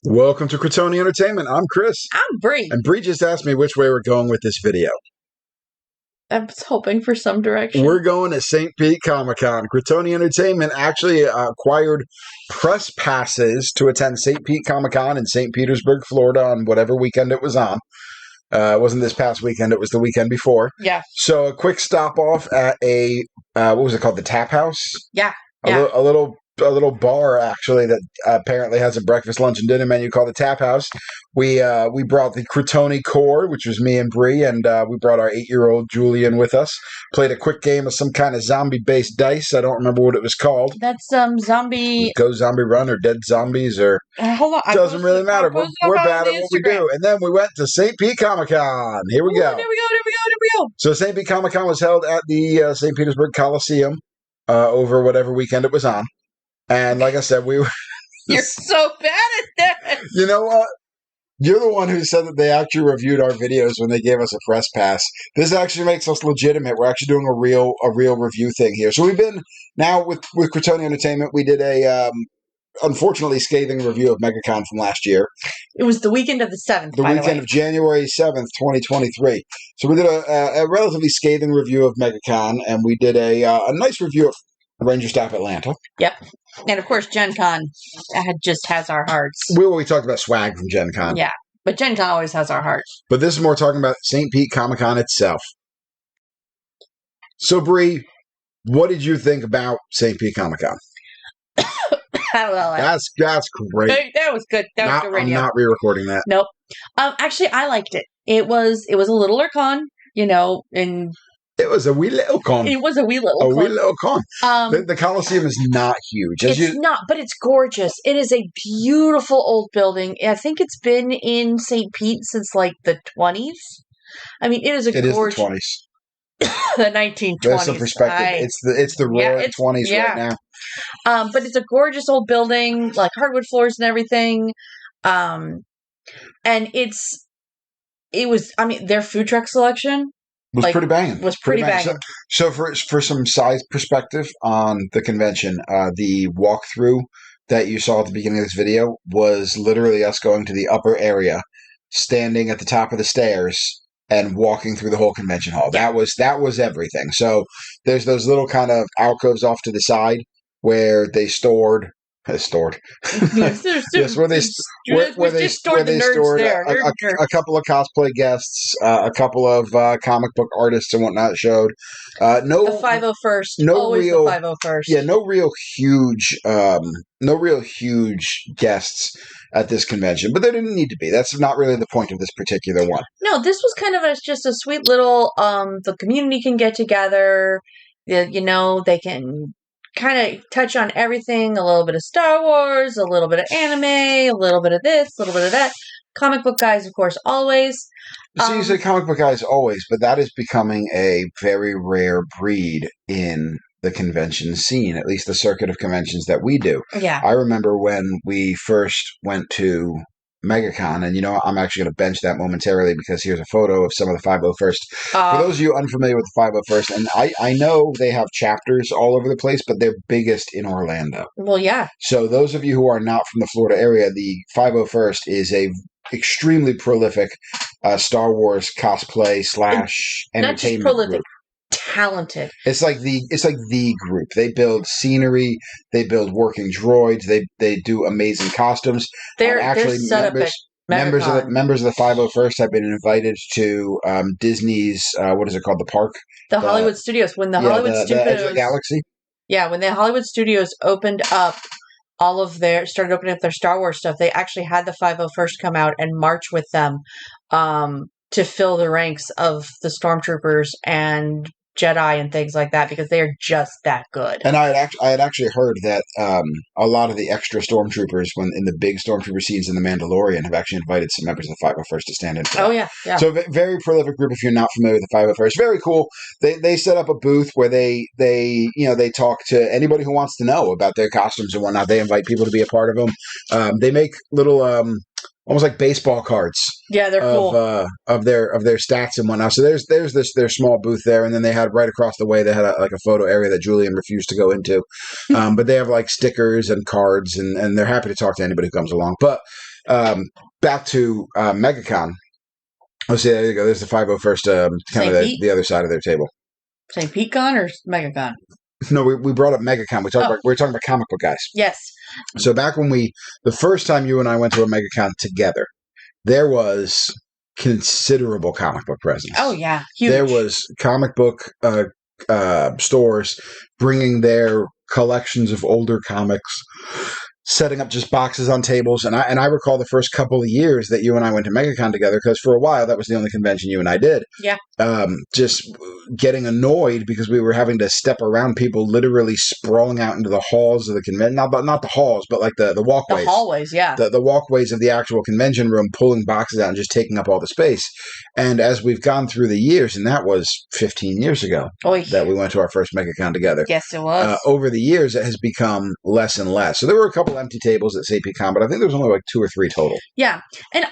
Welcome to Critony Entertainment. I'm Chris. I'm Bree. And Bree just asked me which way we're going with this video. I was hoping for some direction. We're going to St Pete ComicCon. Critony Entertainment actually acquired press passes to attend St Pete ComicCon in St. Petersburg, Florida on whatever weekend it was on. It wasn't this past weekend, it was the weekend before. Yeah. So a quick stop off at a, what was it called? The Tap House? Yeah. A little bar actually that apparently has a breakfast, lunch, and dinner menu called the Tap House. We brought the Critony core, which was me and Bree, and we brought our 8-year-old Julian with us. Played a quick game of some kind of zombie-based dice. I don't remember what it was called. That's zombie. Go Zombie Run or Dead Zombies or hold on. doesn't really matter. We're bad at what we do. And then we went to St. Pete ComicCon. Here we go. There we go. So St. Pete ComicCon was held at the St. Petersburg Coliseum over whatever weekend it was on. And like I said, we were... You're so bad at that. You know what? You're the one who said that they actually reviewed our videos when they gave us a press pass. This actually makes us legitimate. We're actually doing a real review thing here. So we've been now with Critony Entertainment. We did a unfortunately scathing review of MegaCon from last year. It was the weekend of the 7th. The weekend of January 7th, 2023. So we did a relatively scathing review of MegaCon, and we did a nice review of Ranger Staff Atlanta. Yep. And of course, Gen Con just has our hearts. We talked about swag from Gen Con. Yeah. But Gen Con always has our hearts. But this is more talking about St. Pete ComicCon itself. So, Bree, what did you think about St. Pete ComicCon? Well, that's great. That was good. That was good radio. I'm not re-recording that. Nope. Actually, I liked it. It was a littler con, and... It was a wee little con. It was a wee little con. A wee little con. The Coliseum is not huge. It's not, but it's gorgeous. It is a beautiful old building. I think it's been in St. Pete since like the 20s. I mean, it is gorgeous. It is the 20s. The 1920s. There's some perspective. It's the roaring 20s right now. But it's a gorgeous old building, like hardwood floors and everything. And their food truck selection was pretty banging. Was pretty banging. So for some size perspective on the convention, the walkthrough that you saw at the beginning of this video was literally us going to the upper area, standing at the top of the stairs, and walking through the whole convention hall. Yeah. That was everything. So there's those little kind of alcoves off to the side where they stored. Yes, where they stored a couple of cosplay guests, a couple of comic book artists and whatnot showed. The 501st, always the 501st. Yeah, no real huge guests at this convention, but there didn't need to be. That's not really the point of this particular one. No, this was kind of just a sweet little. The community can get together. They can kind of touch on everything, a little bit of Star Wars, a little bit of anime, a little bit of this, a little bit of that. Comic book guys, of course, always. So you say comic book guys always, but that is becoming a very rare breed in the convention scene, at least the circuit of conventions that we do. Yeah. I remember when we first went to MegaCon, and I'm actually going to bench that momentarily because here's a photo of some of the 501st. For those of you unfamiliar with the 501st, and I know they have chapters all over the place, but they're biggest in Orlando. Well, yeah. So those of you who are not from the Florida area, the 501st is a extremely prolific Star Wars cosplay / entertainment group. Talented. It's like the group. They build scenery, they build working droids, they do amazing costumes. They're set members of the 501st have been invited to Disney's what is it called, the park? The Hollywood Studios. When the Hollywood Studios, the Edge of the Galaxy. Yeah, when the Hollywood Studios opened up started opening up their Star Wars stuff, they actually had the 501st come out and march with them to fill the ranks of the stormtroopers and Jedi and things like that, because they are just that good. And I had actually heard that a lot of the extra stormtroopers, when in the big stormtrooper scenes in The Mandalorian, have actually invited some members of the 501st to stand in for. Oh yeah. So very prolific group. If you're not familiar with the 501st, very cool. They set up a booth where they talk to anybody who wants to know about their costumes and whatnot. They invite people to be a part of them. They make little almost like baseball cards. Yeah, they're cool. Of their stats and whatnot. So there's their small booth there, and then they had right across the way they had a photo area that Julian refused to go into. But they have like stickers and cards, and they're happy to talk to anybody who comes along. But Back to MegaCon. Oh, see, there you go. There's the 501st, kind of the other side of their table. St. Pete Con or MegaCon? No, we brought up MegaCon. We were talking about comic book guys. Yes. So back when the first time you and I went to a MegaCon together, there was considerable comic book presence. Oh yeah, huge. There was comic book stores bringing their collections of older comics, setting up just boxes on tables. And I recall the first couple of years that you and I went to MegaCon together, because for a while that was the only convention you and I did. Yeah. Just getting annoyed because we were having to step around people literally sprawling out into the halls of the convention. Not the halls, but like the walkways. The hallways, yeah. The walkways of the actual convention room, pulling boxes out and just taking up all the space. And as we've gone through the years, and that was 15 years ago that we went to our first MegaCon together. Yes, it was. Over the years, it has become less and less. So there were a couple empty tables at St Pete Con, but I think there was only like 2 or 3 total. Yeah. And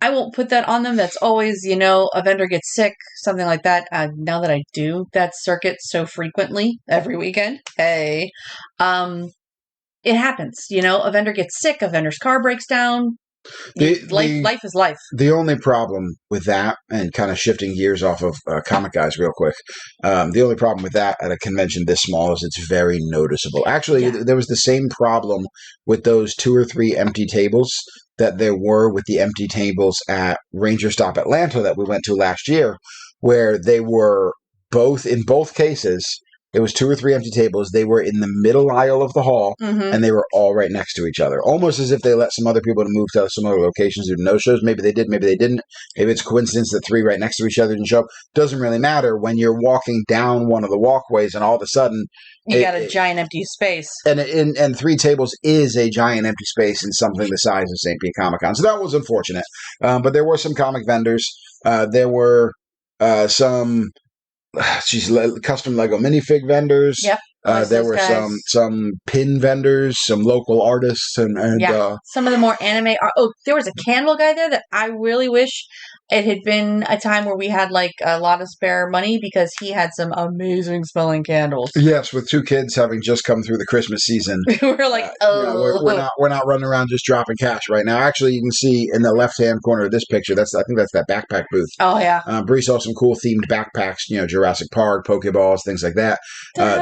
I won't put that on them. That's always, a vendor gets sick, something like that. Now that I do that circuit so frequently every weekend, hey, it happens. A vendor gets sick, a vendor's car breaks down. Life is life. The only problem with that, and kind of shifting gears off of comic guys real quick, the only problem with that at a convention this small is it's very noticeable. Actually, there was the same problem with those 2 or 3 empty tables that there were with the empty tables at Ranger Stop Atlanta that we went to last year, where they were in both cases, it was 2 or 3 empty tables. They were in the middle aisle of the hall, and they were all right next to each other, almost as if they let some other people to move to some other locations due to no-shows. Maybe they did, maybe they didn't. Maybe it's a coincidence that 3 right next to each other didn't show up. Doesn't really matter when you're walking down one of the walkways and all of a sudden you got a giant empty space. And 3 tables is a giant empty space in something the size of St. Pete ComicCon. So that was unfortunate. But there were some comic vendors. There were some custom Lego minifig vendors. Yep. There were some pin vendors, some local artists, and some of the more anime art. Oh, there was a candle guy there that I really wish it had been a time where we had like a lot of spare money, because he had some amazing smelling candles. Yes, with 2 kids having just come through the Christmas season. We're like, we're not running around just dropping cash right now. Actually, you can see in the left-hand corner of this picture, I think that's that backpack booth. Oh yeah. Bree saw some cool themed backpacks, Jurassic Park, Pokeballs, things like that.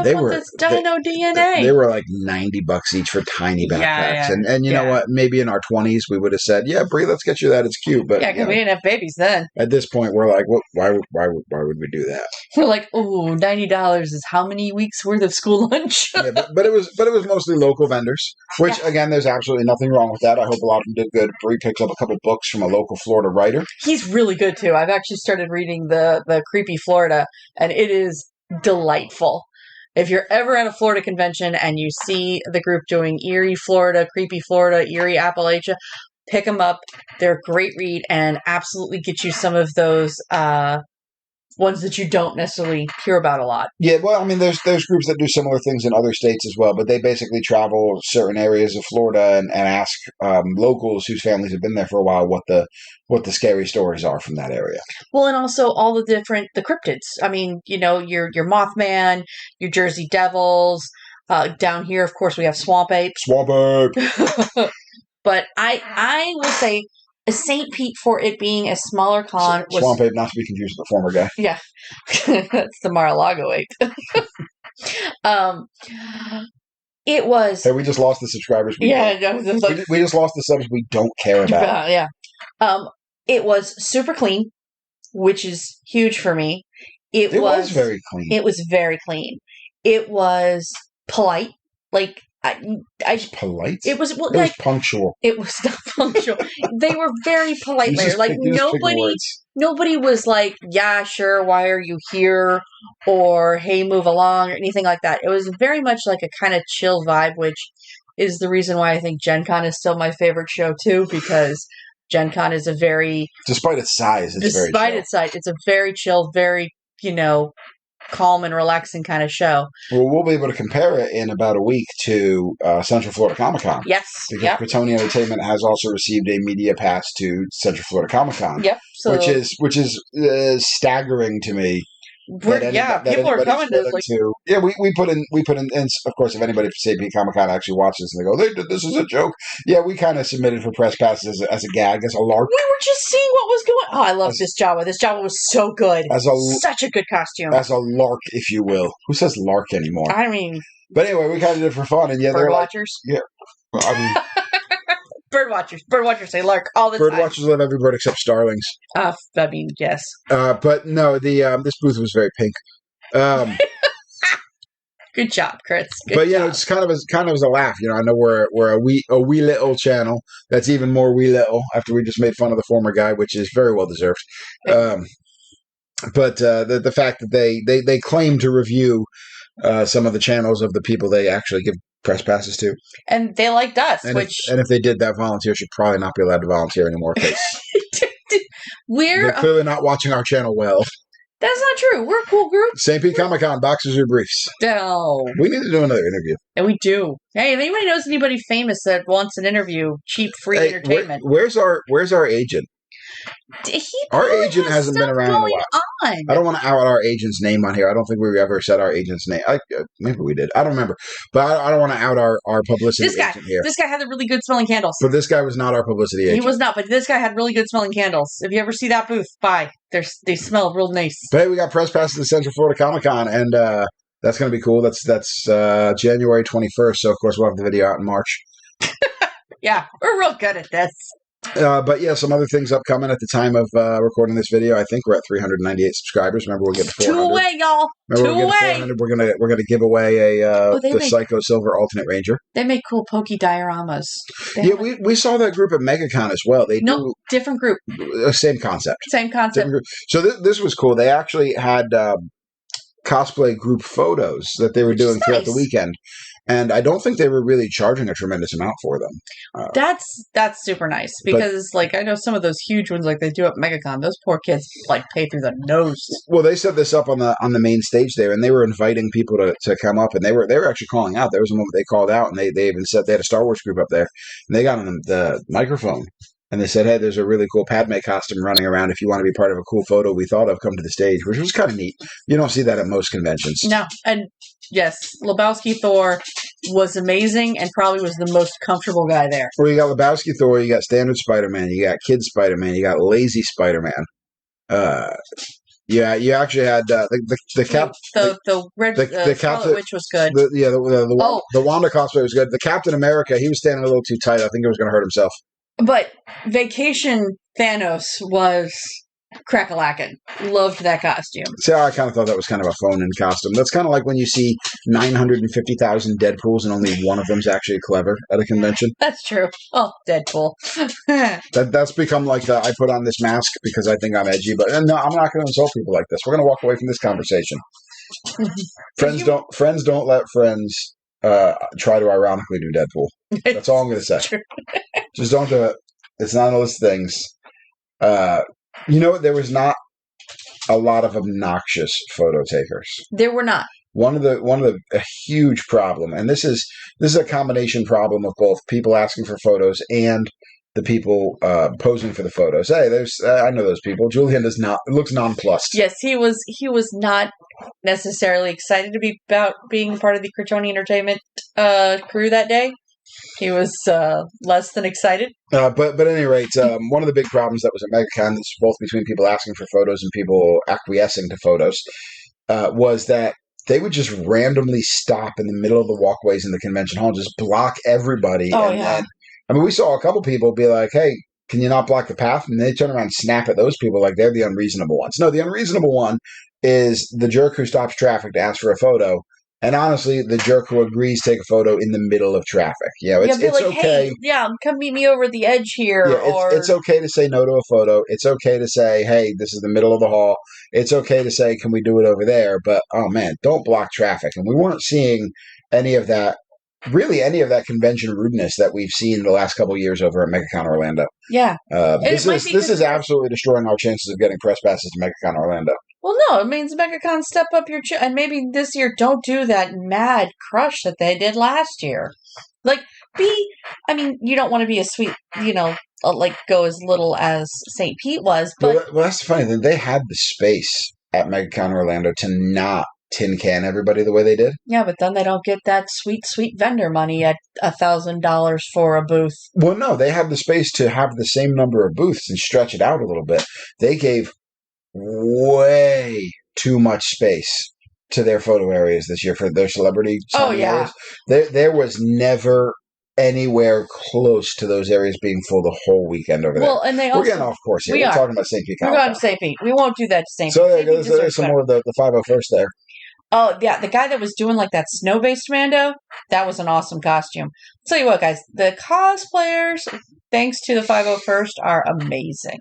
They were Dino DNA. They were like $90 each for tiny backpacks. Yeah. And you know what? Maybe in our 20s we would have said, "Yeah, Bree, let's get you that. It's cute." But because we didn't have babies then. At this point, we're like, why would we do that? We're like, oh, $90 is how many weeks worth of school lunch? Yeah, but it was mostly local vendors, which again, there's absolutely nothing wrong with that. I hope a lot of them did good. Bree picks up a couple books from a local Florida writer. He's really good too. I've actually started reading the Creepy Florida, and it is delightful. If you're ever at a Florida convention and you see the group doing Erie, Florida, Creepy Florida, Erie, Appalachia, pick them up. They're a great read and absolutely get you some of those ones that you don't necessarily hear about a lot. Yeah, well, I mean, there's groups that do similar things in other states as well, but they basically travel certain areas of Florida and ask locals whose families have been there for a while what the scary stories are from that area. Well, and also all the cryptids. I mean, your Mothman, your Jersey Devils. Down here, of course, we have Swamp Ape. Swamp Ape. But I will say St. Pete, for it being a smaller con, was Swamp Ape, not to be confused with the former guy. Yeah, that's the Mar-a-Lago ape. It was. Hey, we just lost the subscribers. We just lost the subs we don't care about. Yeah. It was super clean, which is huge for me. It was very clean. It was very clean. It was polite. Like. Polite? It was punctual. It was not punctual. They were very polite there. Like nobody was like, "Yeah, sure, why are you here?" or "Hey, move along," or anything like that. It was very much like a kind of chill vibe, which is the reason why I think Gen Con is still my favorite show too, because Gen Con is a very, despite its size, it's a very chill, very, calm and relaxing kind of show. Well, we'll be able to compare it in about a week to Central Florida ComicCon. Yes. Because Critony Entertainment has also received a media pass to Central Florida ComicCon. Yep. So, which is staggering to me People are coming to like. Yeah, we put in, and of course, if anybody from St Pete ComicCon actually watches and they go, they did this as a joke. Yeah, we kind of submitted for press passes as a gag, as a lark. We were just seeing what was going. Oh, I love this Jawa. This Jawa was so good. Such a good costume. As a lark, if you will. Who says lark anymore? I mean. But anyway, we kind of did it for fun, and bird watchers. Like, yeah, well, I mean. Bird watchers say lark all the time. Bird watchers love every bird except starlings. I mean, yes. But no, this booth was very pink. Good job, Chris. But it's kind of as a laugh. I know we're a wee little channel that's even more wee little after we just made fun of the former guy, which is very well deserved. But the fact that they claim to review some of the channels of the people they actually give press passes to, and they liked us. And if they did, that volunteer should probably not be allowed to volunteer anymore. They're clearly not watching our channel well. That's not true. We're a cool group. St. Pete ComicCon, boxers or briefs. No. We need to do another interview. And we do. Hey, if anybody knows anybody famous that wants an interview, cheap, free entertainment. Where's our agent? Our agent hasn't been around in a while. I don't want to out our agent's name on here. I don't think we ever said our agent's name. Maybe we did. I don't remember. But I don't want to out our publicity agent here. This guy had the really good smelling candles. But this guy was not our publicity agent. He was not, but this guy had really good smelling candles. If you ever see that booth, buy. They smell real nice. But hey, we got press passes to Central Florida Comic-Con, and that's going to be cool. That's January 21st, so of course we'll have the video out in March. Yeah, we're real good at this. But yeah, some other things upcoming at the time of recording this video. I think we're at 398 subscribers. Remember, we'll get to 400. 2 away, y'all. Remember, 2 away. We're gonna give away the Psycho Silver Alternate Ranger. They make cool pokey dioramas. We saw that group at MegaCon as well. Different group. Same concept. Group. So this was cool. They actually had cosplay group photos that they were doing throughout the weekend. And I don't think they were really charging a tremendous amount for them. That's super nice because, I know some of those huge ones, like they do at MegaCon. Those poor kids pay through the nose. Well, they set this up on the main stage there, and they were inviting people to come up, and they were actually calling out. There was a moment they called out, and they even said they had a Star Wars group up there, and they got on the microphone. And they said, hey, there's a really cool Padme costume running around. If you want to be part of a cool photo we thought of, come to the stage, which was kind of neat. You don't see that at most conventions. No. And yes, Lebowski Thor was amazing and probably was the most comfortable guy there. Well, you got Lebowski Thor, you got Standard Spider-Man, you got Kid Spider-Man, you got Lazy Spider-Man. Yeah, you actually had the Scarlet Witch was good. The Wanda cosplay was good. The Captain America, he was standing a little too tight. I think he was going to hurt himself. But Vacation Thanos was crack-a-lackin'. Loved that costume. See, I kind of thought that was kind of a phone-in costume. That's kind of like when you see 950,000 Deadpools and only one of them's actually clever at a convention. That's true. Oh, Deadpool. That's become like I put on this mask because I think I'm edgy. But no, I'm not going to insult people like this. We're going to walk away from this conversation. Friends don't let friends try to ironically do Deadpool. That's all I'm going to say. Just don't do it. It's not one of those things. There was not a lot of obnoxious photo takers. There were not. A huge problem, and this is a combination problem of both people asking for photos and the people posing for the photos. Hey, I know those people. Julian looks nonplussed. Yes, he was not necessarily excited to be about being part of the Critony Entertainment crew that day. He was less than excited. But at any rate, one of the big problems that was at MegaCon, both between people asking for photos and people acquiescing to photos, was that they would just randomly stop in the middle of the walkways in the convention hall and just block everybody. And we saw a couple people be like, hey, can you not block the path? And they turn around and snap at those people like they're the unreasonable ones. No, the unreasonable one is the jerk who stops traffic to ask for a photo. And honestly, the jerk who agrees to take a photo in the middle of traffic. It's okay. Hey, come meet me over the edge here. Yeah, it's okay to say no to a photo. It's okay to say, hey, this is the middle of the hall. It's okay to say, can we do it over there? But, oh, man, don't block traffic. And we weren't seeing any of that convention rudeness that we've seen the last couple of years over at MegaCon Orlando. Yeah. This is absolutely destroying our chances of getting press passes to MegaCon Orlando. Well, no, it means MegaCon step up your and maybe this year don't do that mad crush that they did last year. You don't want to be a sweet, go as little as St. Pete was, but well, that's the funny thing. They had the space at MegaCon Orlando to not tin can everybody the way they did. Yeah, but then they don't get that sweet, sweet vendor money at $1,000 for a booth. Well, no, they have the space to have the same number of booths and stretch it out a little bit. They gave way too much space to their photo areas this year for their celebrity areas. There was never anywhere close to those areas being full the whole weekend over there. Well, and we're getting off course here. We're talking about St. Pete ComicCon. We're going to St. Pete. We won't do that to St. Pete. So there's some more of the 501st there. Oh, yeah, the guy that was doing like that snow-based Mando, that was an awesome costume. I'll tell you what, guys, the cosplayers, thanks to the 501st, are amazing.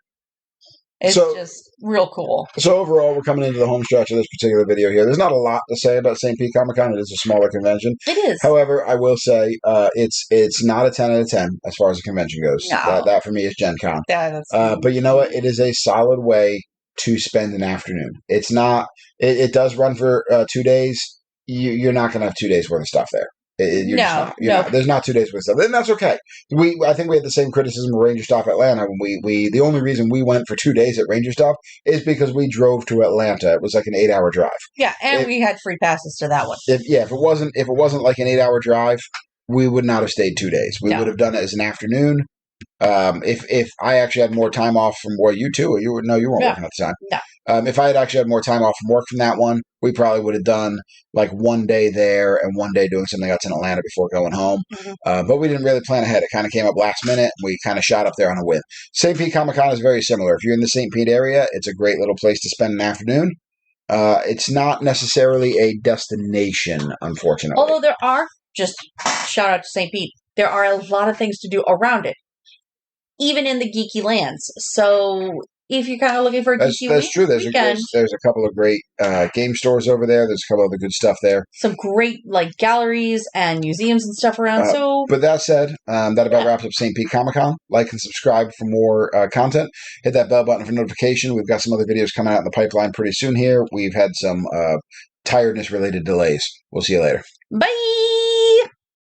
It's just real cool. So overall, we're coming into the home stretch of this particular video here. There's not a lot to say about St. Pete ComicCon. It is a smaller convention. It is. However, I will say it's not a 10 out of 10 as far as the convention goes. No. That for me is Gen Con. But you know what? It is a solid way to spend an afternoon. It's not. It does run for 2 days. You're not going to have 2 days worth of stuff there. You're not. There's not 2 days worth of stuff, and that's okay. I think we had the same criticism of Ranger Stop Atlanta when the only reason we went for 2 days at Ranger Stop is because we drove to Atlanta. It was like an 8-hour drive. Yeah, and we had free passes to that one. If it wasn't like an 8-hour drive, we would not have stayed 2 days. We would have done it as an afternoon. If I actually had more time off from you weren't working at the time. No. If I had actually had more time off from work from that one, we probably would have done like 1 day there and 1 day doing something else in Atlanta before going home. Mm-hmm. But we didn't really plan ahead. It kind of came up last minute. And we kind of shot up there on a whim. St. Pete ComicCon is very similar. If you're in the St. Pete area, it's a great little place to spend an afternoon. It's not necessarily a destination, unfortunately. Although there are, just shout out to St. Pete, there are a lot of things to do around it, even in the geeky lands. So if you're kind of looking for a geeky that's true. There's a couple of great game stores over there. There's a couple of other good stuff there. Some great galleries and museums and stuff around. But that said, that about wraps up St. Pete ComicCon. Like and subscribe for more content. Hit that bell button for notification. We've got some other videos coming out in the pipeline pretty soon here. We've had some tiredness related delays. We'll see you later. Bye.